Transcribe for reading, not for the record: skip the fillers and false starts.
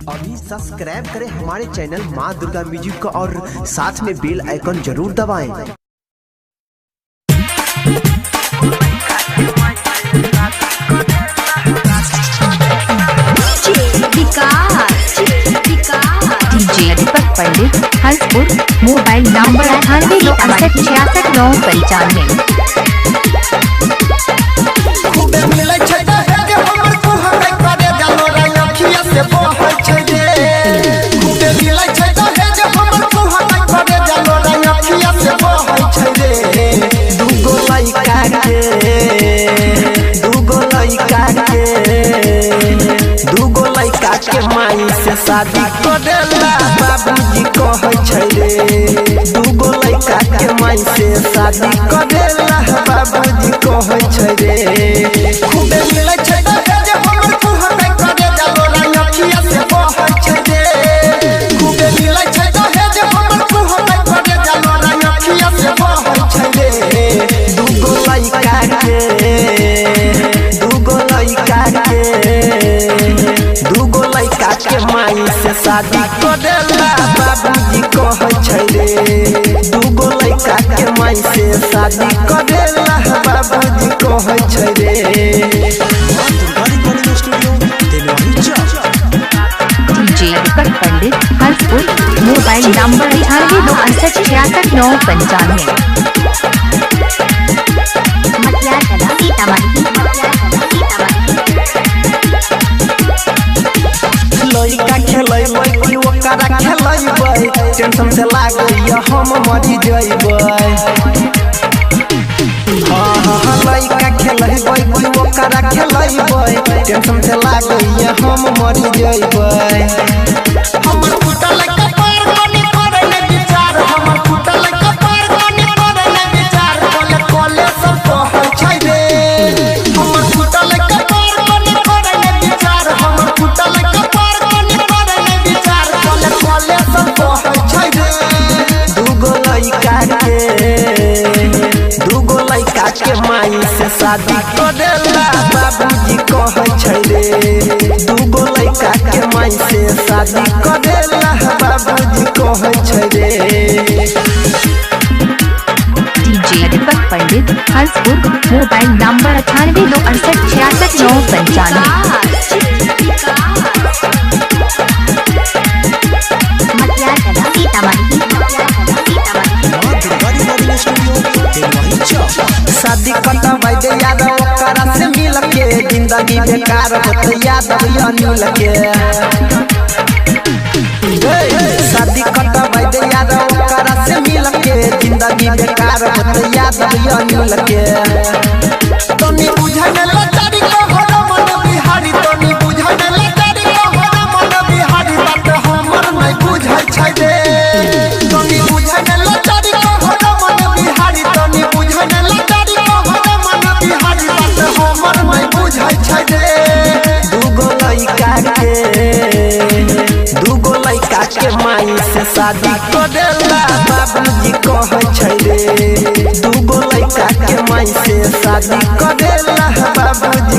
अभी सब्सक्राइब करें हमारे चैनल माँ दुर्गा म्यूजिक को और साथ में बेल आइकन जरूर दबाएं। DJ Deepak Pandit Hanspur. Mobile number 98 दूगो लइका के माई से शादी करेला बाबूजी कहै छै रे। खूबे मिलै छै दहेज हमर कुहकै करे जालो रंगखिया से बहै छै रे। खूबे मिलै छै दहेज हमर कुहकै करे जालो रंगखिया से बहै छै रे। दूगो लइका के माई से शादी करेला बाबूजी कहै छै रे। दूगो लइका के माई से शादी करेला बाबूजी कहै छै रे। DJ Deepak Pandit Hanspur. Mobile number 98266995। लइका खेलैबै कि ओकरा खेलैबै टेंशन से लागैया हम मरि जइबै। लइका खेलैबै कि ओकरा खेलैबै टेंशन से लागैया हम मरि जइबै। हमर फुटल कपार कोनी करे ने विचार हमर फुटल कपार कोनी करे ने विचार कोले कोले सब कहै छै रे। हमर फुटल कपार कोनी करे ने विचार हमर फुटल कपार कोनी करे ने विचार कोले कोले सब कहै छै रे। दूगो लइका के माई से शादी करेला बाबूजी कहै छै रे। दूगो लइका के माई से शादी करेला बाबूजी कहै छै रे। DJ Deepak Pandit Hanspur. Mobile number 98969695। शादी कटबै दे याद ओकरा से मिल के जिंदगी बेकार होत याद अनिल के। शादी कटबै दे याद ओकरा से मिल के जिंदगी बेकार होत याद अनिल के। तनी बुझन लाचारी को होना मन बिहारी तनी बुझन लाचारी को होना मन बिहारी बात हमर नहीं बुझै छै रे। तनी बुझन लाचारी को होना मन बिहारी तनी बुझन लाचारी को होना मन बिहारी बात हमर नहीं बुझै छै रे। दूगो लइका के माई से शादी करेला बाबूजी कहै छै रे। दूगो लइका के माई से शादी करेला बाबूजी